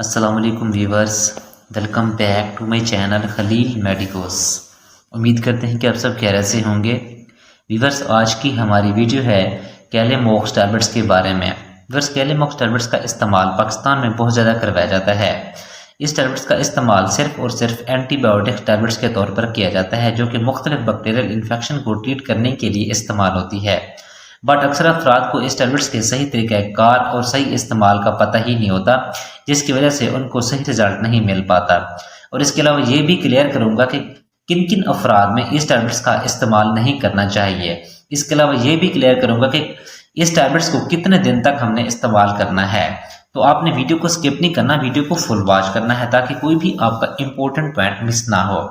अस्सलाम वालेकुम viewers, welcome back to my channel Khalil medicos. उम्मीद करते हैं कि आप सब खैरियत से होंगे। व्यूवर्स, आज की हमारी वीडियो है कैलेमॉक्स टैबलेट्स के बारे में। व्यूवर्स, कैलेमॉक्स टैबलेट्स का इस्तेमाल पाकिस्तान में बहुत ज़्यादा करवाया जाता है। इस टैबलेट्स का इस्तेमाल सिर्फ और सिर्फ एंटीबायोटिक टैबलेट्स के तौर पर किया जाता है, जो कि मुख्तलिफ बैक्टीरियल इन्फेक्शन को ट्रीट करने के लिए इस्तेमाल होती है। बट अक्सर अफराद को इस टैबलेट्स के सही तरीक़ाकार और सही इस्तेमाल का पता ही नहीं होता, जिसकी वजह से उनको सही रिजल्ट नहीं मिल पाता। और इसके अलावा ये भी क्लियर करूँगा कि किन किन अफराद में इस टैबलेट्स का इस्तेमाल नहीं करना चाहिए। इसके अलावा ये भी क्लियर करूँगा कि इस टैबलेट्स को कितने दिन तक हमने इस्तेमाल करना है। तो आपने वीडियो को स्किप नहीं करना, वीडियो को फुल वॉच करना है ताकि कोई भी आपका इंपॉर्टेंट पॉइंट मिस ना हो।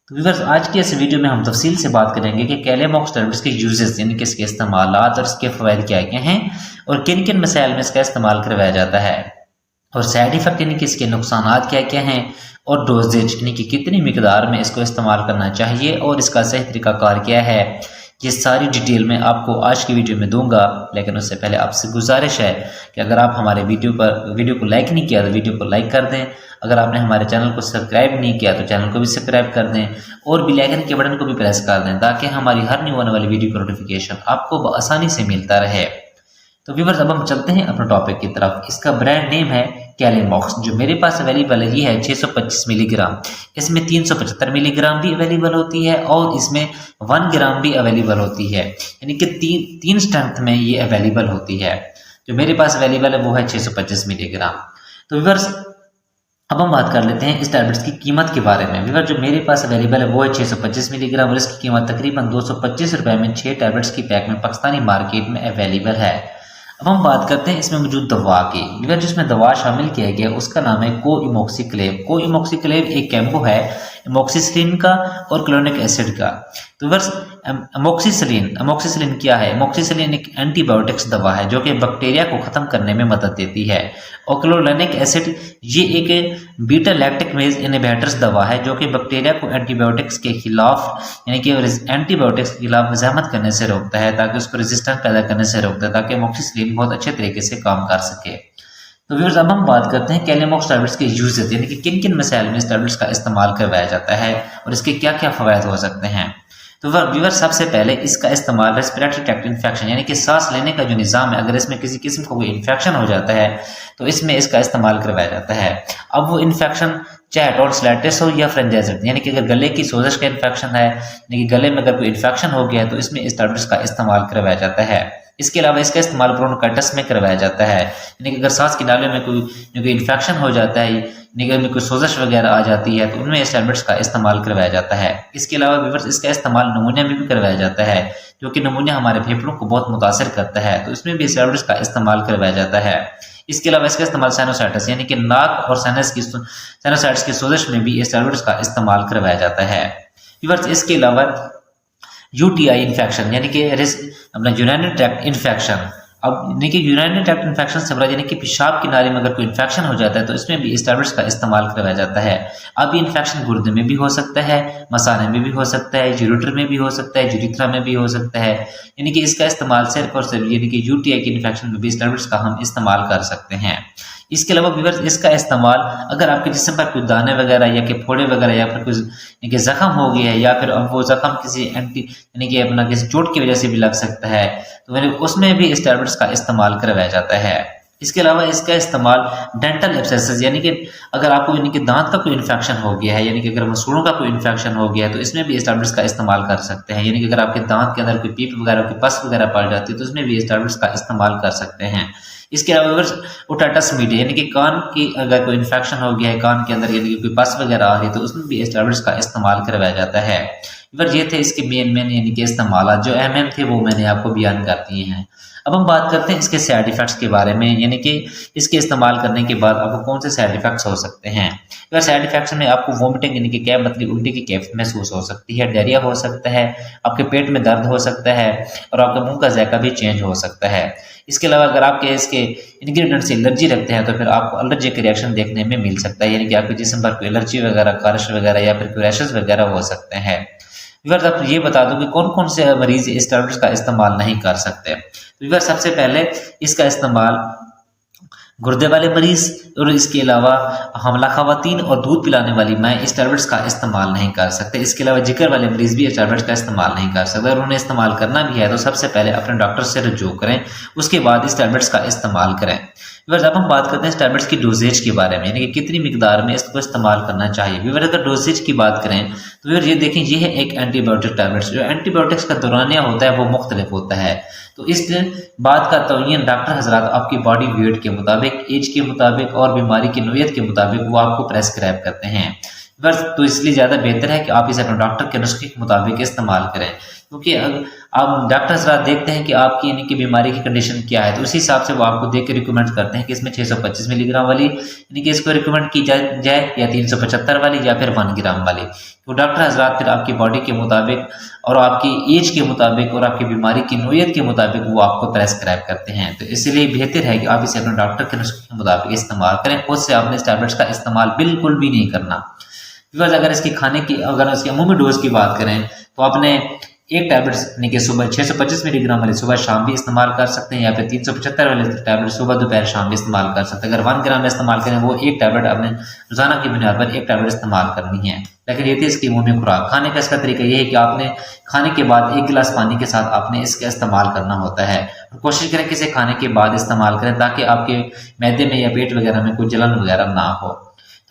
तो व्यूअर्स, आज की इस वीडियो में हम तफसील से बात करेंगे कि कैलेमॉक्स टैबलेट्स के यूजेस यानी कि इसके इस्तेमाल और इसके फ़वाइद क्या क्या हैं और किन किन मसाइल में इसका इस्तेमाल करवाया जाता है, और साइड इफेक्ट यानी कि इसके नुकसान क्या क्या हैं, और डोजेज यानी कि कितनी मिकदार में इसको इस्तेमाल करना चाहिए और इसका सही तरीक़ाकार क्या है। ये सारी डिटेल मैं आपको आज की वीडियो में दूंगा। लेकिन उससे पहले आपसे गुजारिश है कि अगर आप हमारे वीडियो को लाइक नहीं किया तो वीडियो को लाइक कर दें। अगर आपने हमारे चैनल को सब्सक्राइब नहीं किया तो चैनल को भी सब्सक्राइब कर दें और बेल आइकन के बटन को भी प्रेस कर दें ताकि हमारी हर न्यू आने वाली वीडियो का नोटिफिकेशन आपको आसानी से मिलता रहे। तो व्यूअर्स, अब हम चलते हैं अपने टॉपिक की तरफ। इसका ब्रांड नेम है कैलेमॉक्स। जो मेरे पास अवेलेबल है ये है 625 मिलीग्राम। इसमें 375 मिलीग्राम भी अवेलेबल होती है और इसमें 1 ग्राम भी अवेलेबल होती है, यानी कि तीन स्ट्रेंथ में ये अवेलेबल होती है। जो मेरे पास अवेलेबल है वो है 625 मिलीग्राम। तो व्यूअर्स, अब हम बात कर लेते हैं इस टैबलेट्स की कीमत के बारे में। व्यूअर्स, जो मेरे पास अवेलेबल है वो है 625 मिलीग्राम और इसकी कीमत तकरीबन 225 रुपये में 6 टैबलेट्स की पैक में पाकिस्तानी मार्केट में अवेलेबल है। अब हम बात करते हैं इसमें मौजूद दवा की। व्यूअर्स, जिसमें दवा शामिल किया गया उसका नाम है कोइमोक्सिक्लेव। कोइमोक्सिक्लेव एक कैम्बो है एमोक्सिसिलिन का और क्लोनिक एसिड का। तो व्यूअर्स, अमोक्सिसिलिन क्या है? अमोक्सिसिलिन एक एंटीबायोटिक्स दवा है जो कि बैक्टीरिया को ख़त्म करने में मदद देती है। और क्लोनिक एसिड ये एक बीटा लैक्टेमेज इनहिबिटर्स दवा है जो कि बैक्टीरिया को एंटीबायोटिक्स के खिलाफ यानी कि एंटीबायोटिक्स के खिलाफ मज़ाहमत करने से रोकता है, ताकि उसको रेजिस्टेंस पैदा करने से रोकता है, ताकि अमोक्सिसिलिन बहुत अच्छे तरीके से काम कर सके। तो व्यूअर्स, अब हम बात करते हैं कैलेमॉक्स टैबलेट्स के यूजेस यानी कि किन किन मसाइल में इस टैबलेट्स का इस्तेमाल करवाया जाता है और इसके क्या क्या फ़वाइद हो सकते हैं। तो व्यूअर्स, सबसे पहले इसका इस्तेमाल रेस्पिरेटरी ट्रैक्ट इन्फेक्शन यानी कि सांस लेने का जो निज़ाम है, अगर इसमें किसी किस्म का कोई इन्फेक्शन हो जाता है तो इसमें इसका इस्तेमाल करवाया जाता है। अब वो इन्फेक्शन चाहे टॉन्सिलाइटिस हो या फ्रेंजाइटिस यानी कि अगर गले की सोजश का इन्फेक्शन है यानी कि गले में अगर कोई इन्फेक्शन हो गया है तो इसमें इस टैबलेट्स का इस्तेमाल करवाया जाता है। इसके अलावा इसका इस्तेमाल ब्रोंकाइटिस में करवाया जाता है, यानी कि अगर सांस की नालियों में कोई इन्फेक्शन हो जाता है, निगल में कोई सोजश वगैरह आ जाती है तो उनमें इस टैबलेट्स का इस्तेमाल करवाया जाता है। इसके अलावा व्यूअर्स, इसका इस्तेमाल नमूनिया में भी करवाया जाता है, जो कि नमूनिया हमारे फेफड़ों को बहुत मुतासर करता है, तो इसमें भी इस टैबलेट्स का इस्तेमाल करवाया जाता है। इसके अलावा इसका इस्तेमाल साइनोसाइटिस यानी कि नाक और साइनोसाइटिस की सोजश में भी इस टैबलेट्स का इस्तेमाल करवाया जाता है। व्यूअर्स, इसके अलावा यूटीआई इन्फेक्शन यानी कि अपना यूरिनरी ट्रैक्ट इन्फेक्शन। अब यानी कि यूरिनरी ट्रैक्ट इन्फेक्शन से बड़ा यानी कि पेशाब की नाली में अगर कोई इन्फेक्शन हो जाता है तो इसमें भी इस टैबलेट्स का इस्तेमाल करवाया जाता है। अब ये इन्फेक्शन गुर्दे में भी हो सकता है, मसाने में भी हो सकता है, यूरेटर में भी हो सकता है, यूरिथ्रा में भी हो सकता है, यानी कि इसका इस्तेमाल सिर्फ और सिर्फ यानी कि यूटीआई की इन्फेक्शन में भी इस टैबलेट्स का हम इस्तेमाल कर सकते हैं। इसके अलावा व्यूअर्स, इसका इस्तेमाल अगर आपके जिस्म पर कोई दाने वगैरह या कि फोड़े वगैरह या फिर कुछ जख्म हो गया है या फिर अब वो जख्म किसी यानी कि अपना किसी चोट की वजह से भी लग सकता है तो उसमें भी इस टैबलेट्स का इस्तेमाल करवाया जाता है। इसके अलावा इसका इस्तेमाल डेंटल एब्सेसेस यानी कि अगर आपको यानी कि दांत का कोई इन्फेक्शन हो गया है यानी कि अगर मसूड़ों का कोई इन्फेक्शन हो गया है तो इसमें भी इस टैबलेट्स का इस्तेमाल कर सकते हैं। यानी कि अगर आपके दांत के अंदर कोई पीप वगैरह की पस वगैरह पड़ जाती है तो उसमें भी इस टैबलेट्स का इस्तेमाल कर सकते हैं। इसके अलावा ओटाइटिस मीडिया यानी कि कान की अगर कोई इन्फेक्शन हो गया है कान के अंदर यानी कि कोई पस वगैरह आ रही है तो उसमें भी इस टैबलेट्स का इस्तेमाल करवाया जाता है। ये थे इसके मेन यानी कि इस्तेमाल, जो अहम थे वो मैंने आपको बयान कर दिए हैं। अब हम बात करते हैं इसके साइड इफेक्ट्स के बारे में, यानी कि इसके इस्तेमाल करने के बाद आपको कौन से साइड इफेक्ट्स हो सकते हैं। अगर साइड इफेक्ट्स में आपको वोमिटिंग यानी कि क्या मतलब उल्टी की कैफियत महसूस हो सकती है, डायरिया हो सकता है, आपके पेट में दर्द हो सकता है और आपके मुंह का जायका भी चेंज हो सकता है। इसके अलावा अगर आपके इसके इंग्रेडिएंट से एलर्जी रखते हैं तो फिर आपको एलर्जी के रिएक्शन देखने में मिल सकता है, यानी कि आपके जिस्म पर कोई एलर्जी वगैरह, खारिश वगैरह या फिर कोई रैशेस वगैरह हो सकते हैं। व्यूअर्स, अब ये बता दूं कि कौन कौन से मरीज इस टैबलेट्स का इस्तेमाल नहीं कर सकते। व्यूअर्स, सबसे पहले इसका इस्तेमाल गुर्दे वाले मरीज और इसके अलावा हमला खवातीन और दूध पिलाने वाली माएँ इस टैबलेट्स का इस्तेमाल नहीं कर सकते। इसके अलावा जिगर वाले मरीज भी इस टैबलेट्स का इस्तेमाल नहीं कर सकते। अगर उन्हें इस्तेमाल करना भी है तो सबसे पहले अपने डॉक्टर से रजू करें, उसके बाद इस टैबलेट्स का इस्तेमाल करें। व्यूअर्स, अब हम बात करते हैं इस टैबलेट्स की डोजेज के बारे में, यानी कि कितनी मिकदार में इसको इस्तेमाल करना चाहिए। व्यूअर्स, अगर डोजेज की बात करें तो व्यूअर्स ये देखें, ये है एक एंटीबायोटिक टैबलेट्स। जो एंटीबायोटिक्स का दौरानिया होता है वो मुख्तलिफ होता है, तो इस बात का तयन डॉक्टर हजरात आपकी बॉडी वेट के मुताबिक, एज के मुताबिक और बीमारी की नोयत के मुताबिक वो आपको प्रेस्क्राइब करते हैं। बस तो इसलिए ज़्यादा बेहतर है कि आप इसे अपने डॉक्टर के नुस्खे के मुताबिक इस्तेमाल करें, क्योंकि आप डॉक्टर हजरात देखते हैं कि आपकी यानी कि बीमारी की कंडीशन क्या है, तो उसी हिसाब से वो आपको देख के रिकमेंड करते हैं कि इसमें 625 मिलीग्राम वाली यानी कि इसको रिकमेंड की जाए या 375 वाली या फिर 1 ग्राम वाली। तो डॉक्टर हजरात फिर आपकी बॉडी के मुताबिक और आपकी एज के मुताबिक और आपकी बीमारी की नोयत के मुताबिक वो आपको प्रेस्क्राइब करते हैं। तो इसलिए बेहतर है कि आप इसे अपने डॉक्टर के नुस्खे के मुताबिक इस्तेमाल करें। खुद से आपने इस टैबलेट्स का इस्तेमाल बिल्कुल भी नहीं करना। बिकॉज अगर इसकी खाने की, अगर इसके अमूमी डोज की बात करें तो आपने एक टैबलेट्स यानी कि सुबह 625 मिलीग्राम वाली सुबह शाम भी इस्तेमाल कर सकते हैं, या फिर 375 वाले टैबलेट सुबह दोपहर शाम भी इस्तेमाल कर सकते हैं। अगर 1 ग्राम में इस्तेमाल करें वो एक टैबलेट आपने रोजाना की बुनियाद पर एक टैबलेट इस्तेमाल करनी है। लेकिन ये थी इसकी अमूमी खुराक। खाने का इसका तरीका ये है कि आपने खाने के बाद 1 गिलास पानी के साथ आपने इसका इस्तेमाल करना होता है। और कोशिश करें कि इसे खाने के बाद इस्तेमाल करें ताकि आपके मैदे में या पेट वगैरह में कोई जलन वगैरह ना हो।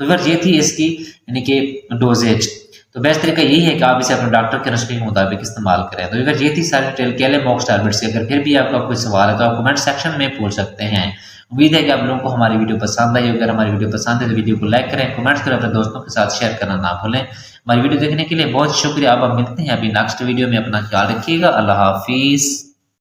तो फिर ये थी इसकी यानी कि डोजेज। तो बेस्ट तरीका यही है कि आप इसे अपने डॉक्टर के नुस्खे के मुताबिक इस्तेमाल करें। तो अगर ये थी सारी डिटेल कैलेमॉक्स टैबलेट्स की। अगर फिर भी आपका कोई सवाल है तो आप कमेंट सेक्शन में पूछ सकते हैं। उम्मीद है कि आप लोगों को हमारी वीडियो पसंद आई। अगर हमारी वीडियो पसंद है तो वीडियो को लाइक करें, कमेंट्स करें, अपने दोस्तों के साथ शेयर करना ना भूलें। हमारी वीडियो देखने के लिए बहुत शुक्रिया। अब मिलते हैं अभी नेक्स्ट वीडियो में। अपना ख्याल रखिएगा। अल्लाह हाफिज़।